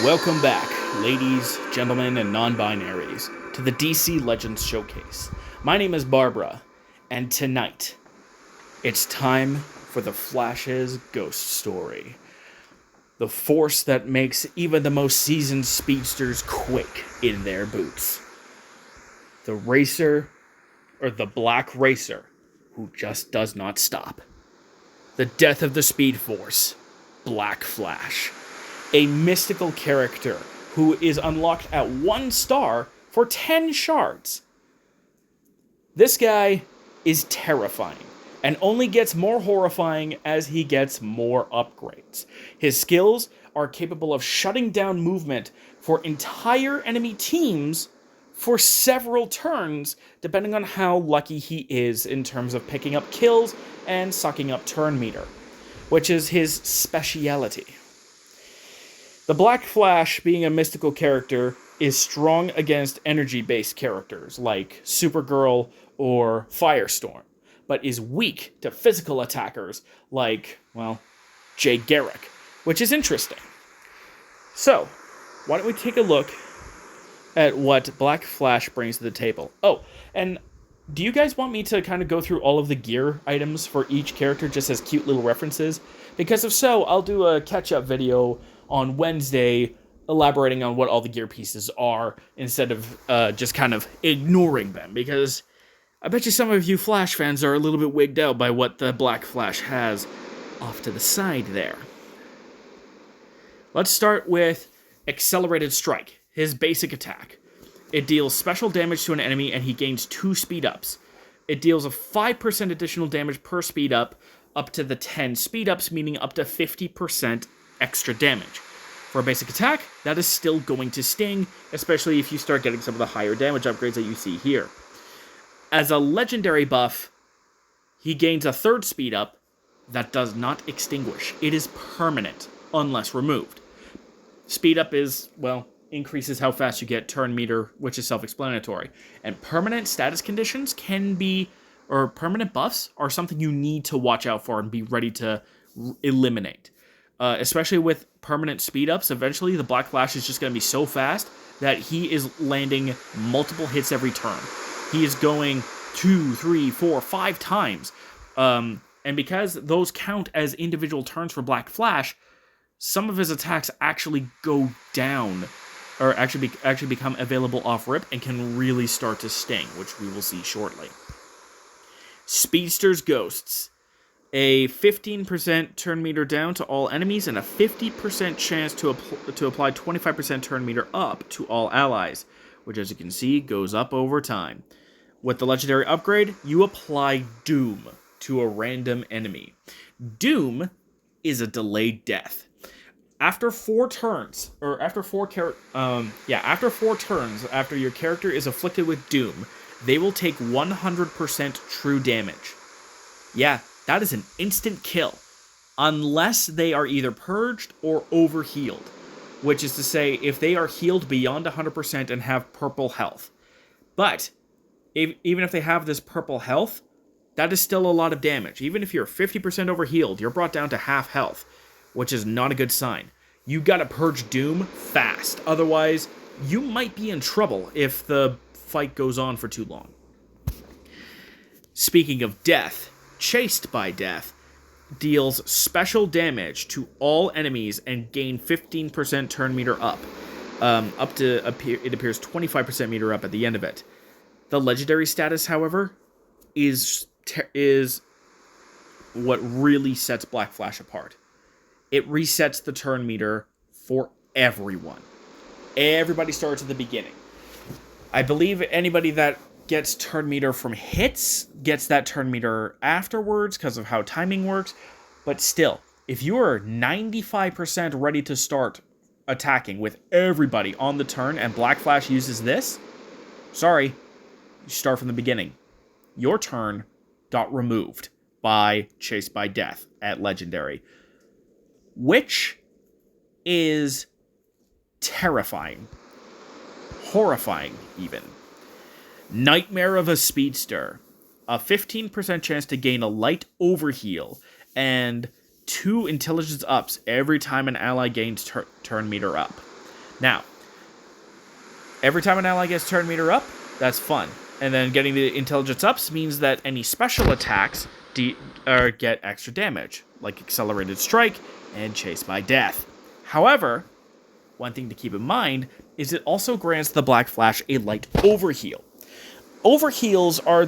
Welcome back, ladies, gentlemen, and non-binaries, to the DC Legends Showcase. My name is Barbara, and tonight, it's time for the Flash's ghost story. The force that makes even the most seasoned speedsters quake in their boots. The Black Racer, who just does not stop. The death of the Speed Force, Black Flash. A mystical character who is unlocked at 1 star for 10 shards. This guy is terrifying, and only gets more horrifying as he gets more upgrades. His skills are capable of shutting down movement for entire enemy teams for several turns, depending on how lucky he is in terms of picking up kills and sucking up turn meter, which is his speciality. The Black Flash, being a mystical character, is strong against energy-based characters like Supergirl or Firestorm, but is weak to physical attackers like, Jay Garrick, which is interesting. So, why don't we take a look at what Black Flash brings to the table? Oh, and do you guys want me to kind of go through all of the gear items for each character just as cute little references? Because if so, I'll do a catch-up video on Wednesday elaborating on what all the gear pieces are instead of just kind of ignoring them, because I bet you some of you Flash fans are a little bit wigged out by what the Black Flash has off to the side there. Let's start with Accelerated Strike, his basic attack. It deals special damage to an enemy and he gains 2 speed ups. It deals a 5% additional damage per speed up to the 10 speed ups, meaning up to 50% extra damage. For a basic attack, that is still going to sting, especially if you start getting some of the higher damage upgrades that you see here. As a legendary buff, he gains a 3rd speed up that does not extinguish. It is permanent, unless removed. Speed up is, increases how fast you get turn meter, which is self-explanatory. And permanent status conditions permanent buffs are something you need to watch out for and be ready to eliminate. Especially with permanent speed ups, eventually the Black Flash is just going to be so fast that he is landing multiple hits every turn. He is going 2, 3, 4, 5 times. And because those count as individual turns for Black Flash, some of his attacks actually go down, or actually become available off rip and can really start to sting, which we will see shortly. Speedster's Ghosts. A 15% turn meter down to all enemies and a 50% chance to apply 25% turn meter up to all allies, which, as you can see, goes up over time. With the legendary upgrade, you apply Doom to a random enemy. Doom is a delayed death. After 4 turns, after your character is afflicted with Doom, they will take 100% true damage. Yeah, that is an instant kill, unless they are either purged or overhealed, which is to say, if they are healed beyond 100% and have purple health. But even if they have this purple health, that is still a lot of damage. Even if you're 50% overhealed, you're brought down to half health, which is not a good sign. You gotta purge Doom fast, otherwise you might be in trouble if the fight goes on for too long. Speaking of death, Chased by Death deals special damage to all enemies and gain 15% turn meter up. It appears 25% meter up at the end of it. The legendary status, however, is what really sets Black Flash apart. It resets the turn meter for everyone. Everybody starts at the beginning. I believe anybody that gets turn meter from hits gets that turn meter afterwards because of how timing works. But still, if you are 95% ready to start attacking with everybody on the turn and Black Flash uses this, sorry, you start from the beginning. Your turn got removed by Chased by Death at Legendary, which is terrifying. Horrifying, even. Nightmare of a Speedster. A 15% chance to gain a light overheal and 2 intelligence ups every time an ally gains turn meter up. Now, every time an ally gets turn meter up, that's fun. And then getting the intelligence ups means that any special attacks get extra damage, like Accelerated Strike and Chase by Death. However, one thing to keep in mind is it also grants the Black Flash a light overheal. Overheals are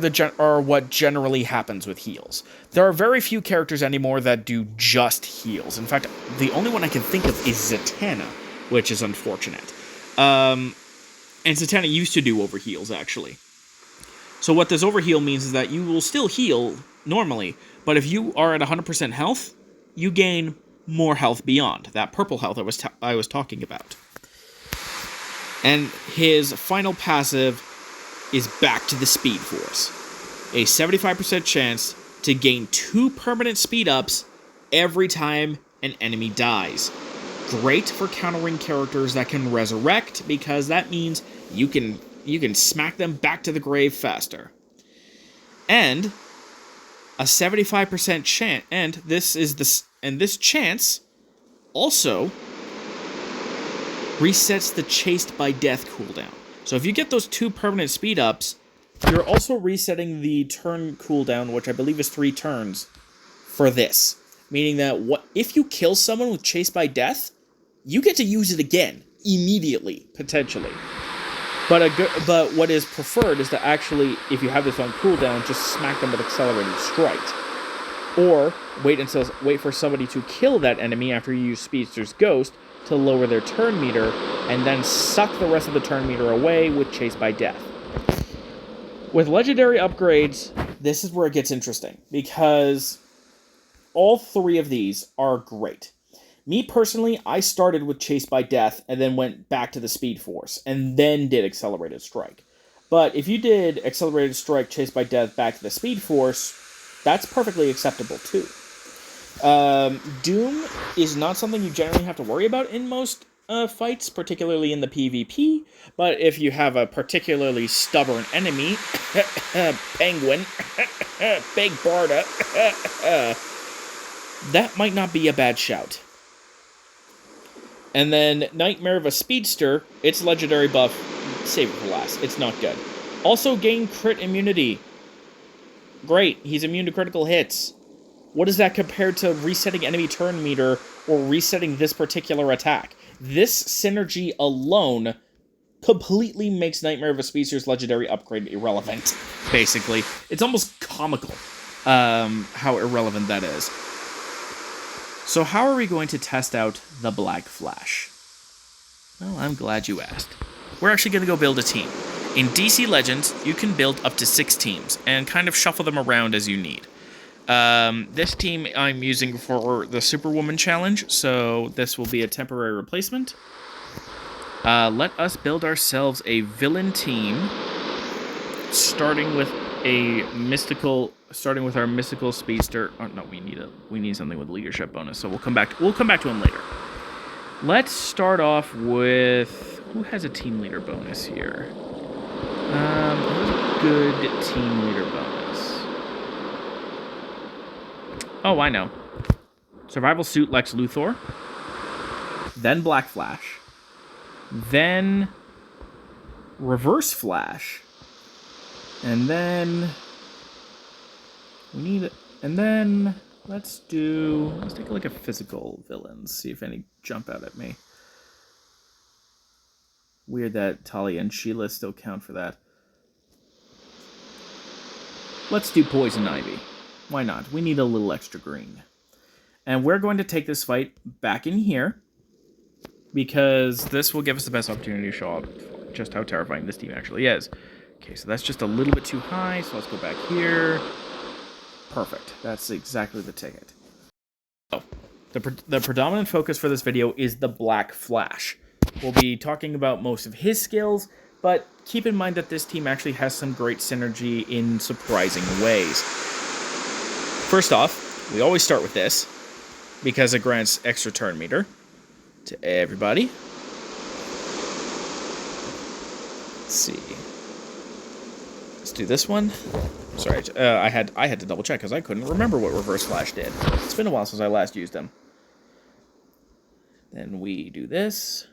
what generally happens with heals. There are very few characters anymore that do just heals. In fact, the only one I can think of is Zatanna, which is unfortunate. And Zatanna used to do overheals, actually. So what this overheal means is that you will still heal normally, but if you are at 100% health, you gain more health beyond that purple health I was talking about. And his final passive is Back to the Speed Force. A 75% chance to gain 2 permanent speed ups every time an enemy dies. Great for countering characters that can resurrect, because that means you can smack them back to the grave faster. And a 75% chance, and this chance also resets the Chased by Death cooldown. So if you get those 2 permanent speed ups, you're also resetting the turn cooldown, which I believe is 3 turns, for this. Meaning that if you kill someone with Chased by Death, you get to use it again, immediately, potentially. But what is preferred is to actually, if you have this on cooldown, just smack them with Accelerated Strike. Or wait for somebody to kill that enemy after you use Speedster's Ghost to lower their turn meter, and then suck the rest of the turn meter away with Chase by Death. With legendary upgrades, this is where it gets interesting, because all 3 of these are great. Me personally, I started with Chase by Death and then went back to the Speed Force, and then did Accelerated Strike. But if you did Accelerated Strike, Chase by Death, back to the Speed Force, that's perfectly acceptable too. Doom is not something you generally have to worry about in most fights, particularly in the PvP, but if you have a particularly stubborn enemy, Penguin, Big Barda, that might not be a bad shout. And then Nightmare of a Speedster, its legendary buff, save it for last, it's not good. Also gain crit immunity. Great, he's immune to critical hits. What is that compared to resetting enemy turn meter or resetting this particular attack? This synergy alone completely makes Nightmare of a Speedster's legendary upgrade irrelevant, basically. It's almost comical how irrelevant that is. So how are we going to test out the Black Flash? Well, I'm glad you asked. We're actually going to go build a team. In DC Legends, you can build up to 6 teams and kind of shuffle them around as you need. This team I'm using for the Superwoman challenge, so this will be a temporary replacement. Let us build ourselves a villain team, starting with our mystical speedster. Oh no, we need something with leadership bonus, so we'll come back to him later. Let's start off with who has a team leader bonus here. Who's a good team leader bonus? Oh, I know. Survival Suit Lex Luthor. Then Black Flash. Then Reverse Flash. And then let's take a look at physical villains, see if any jump out at me. Weird that Talia and Sheila still count for that. Let's do Poison Ivy. Why not? We need a little extra green. And we're going to take this fight back in here, because this will give us the best opportunity to show off just how terrifying this team actually is. Okay, so that's just a little bit too high, so let's go back here. Perfect. That's exactly the ticket. So, the predominant focus for this video is the Black Flash. We'll be talking about most of his skills, but keep in mind that this team actually has some great synergy in surprising ways. First off, we always start with this, because it grants extra turn meter to everybody. Let's see. Let's do this one. Sorry, I had to double check because I couldn't remember what Reverse Flash did. It's been a while since I last used them. Then we do this.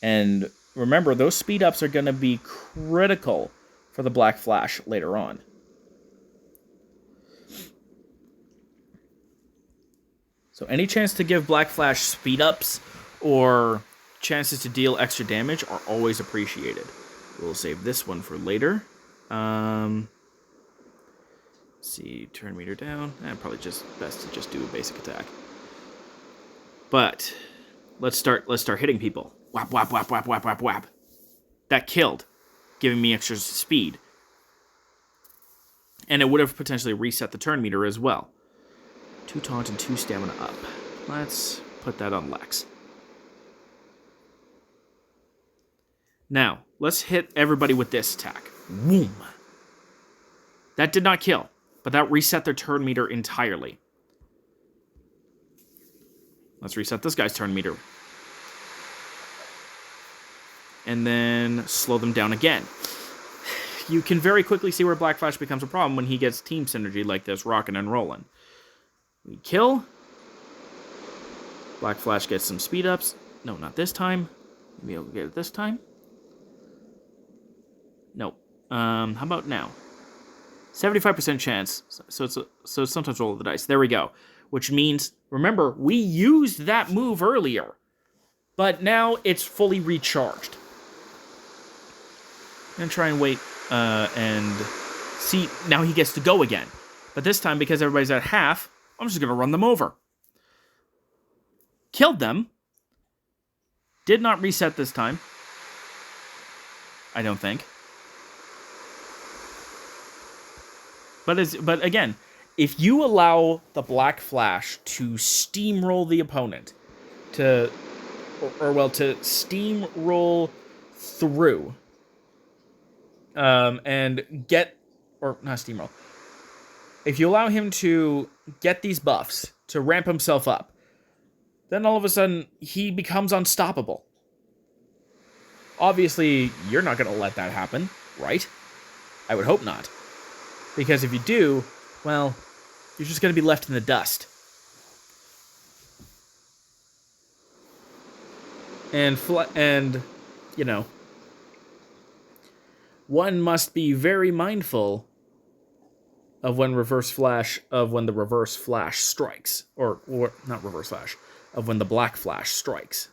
And remember, those speed ups are going to be critical for the Black Flash later on. So any chance to give Black Flash speed ups or chances to deal extra damage are always appreciated. We'll save this one for later. Let's see, turn meter down. Probably just best to just do a basic attack. But let's start hitting people. Whap, whap, whap, whap, whap, whap, whap. That killed, giving me extra speed. And it would have potentially reset the turn meter as well. 2 taunt and 2 stamina up. Let's put that on Lex. Now, let's hit everybody with this attack. Boom. That did not kill, but that reset their turn meter entirely. Let's reset this guy's turn meter. And then slow them down again. You can very quickly see where Black Flash becomes a problem when he gets team synergy like this, rockin' and rollin'. We kill. Black Flash gets some speed ups. No, not this time. Maybe I'll get it this time. Nope. How about now? 75% chance. So sometimes roll the dice. There we go. Which means, remember, we used that move earlier. But now it's fully recharged. I'm going to try and wait and see. Now he gets to go again. But this time, because everybody's at half, I'm just going to run them over. Killed them. Did not reset this time. I don't think. But again, if you allow the Black Flash to steamroll the opponent, to steamroll through, and get, or not steamroll, if you allow him to get these buffs, to ramp himself up, then all of a sudden, he becomes unstoppable. Obviously, you're not going to let that happen, right? I would hope not. Because if you do, well, you're just going to be left in the dust. And you know, one must be very mindful of when the Reverse Flash strikes. Or not Reverse Flash, of when the Black Flash strikes.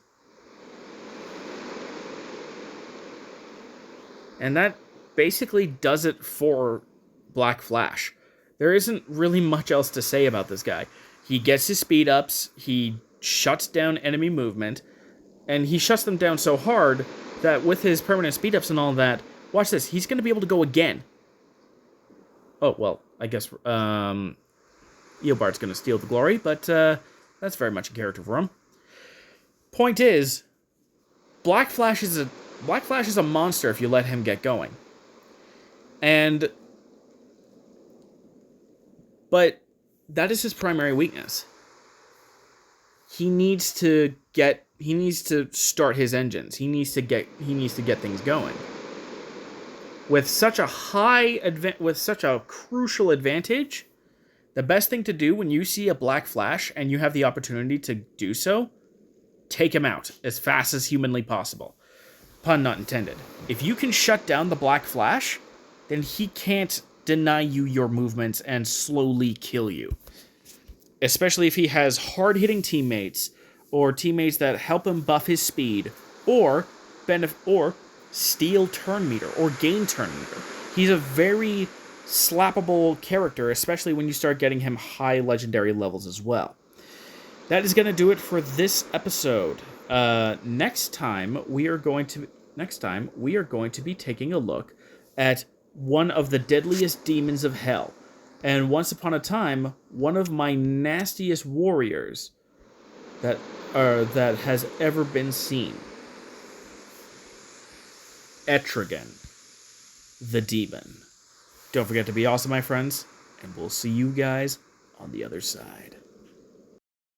And that basically does it for Black Flash. There isn't really much else to say about this guy. He gets his speed ups, he shuts down enemy movement, and he shuts them down so hard that with his permanent speed ups and all that, watch this, he's going to be able to go again. Oh, well, I guess Eobard's going to steal the glory, but that's very much a character for him. Point is, Black Flash is a monster if you let him get going. But that is his primary weakness. He needs to start his engines. He needs to get things going. With such a crucial advantage, the best thing to do when you see a Black Flash and you have the opportunity to do so, take him out as fast as humanly possible. Pun not intended. If you can shut down the Black Flash, then he can't deny you your movements and slowly kill you. Especially if he has hard-hitting teammates, or teammates that help him buff his speed, or steal turn meter, or gain turn meter. He's a very slappable character, especially when you start getting him high legendary levels as well. That is going to do it for this episode. Next time we are going to be taking a look at one of the deadliest demons of hell, and once upon a time, one of my nastiest warriors that has ever been seen. Etrigan, the demon. Don't forget to be awesome, my friends, and we'll see you guys on the other side.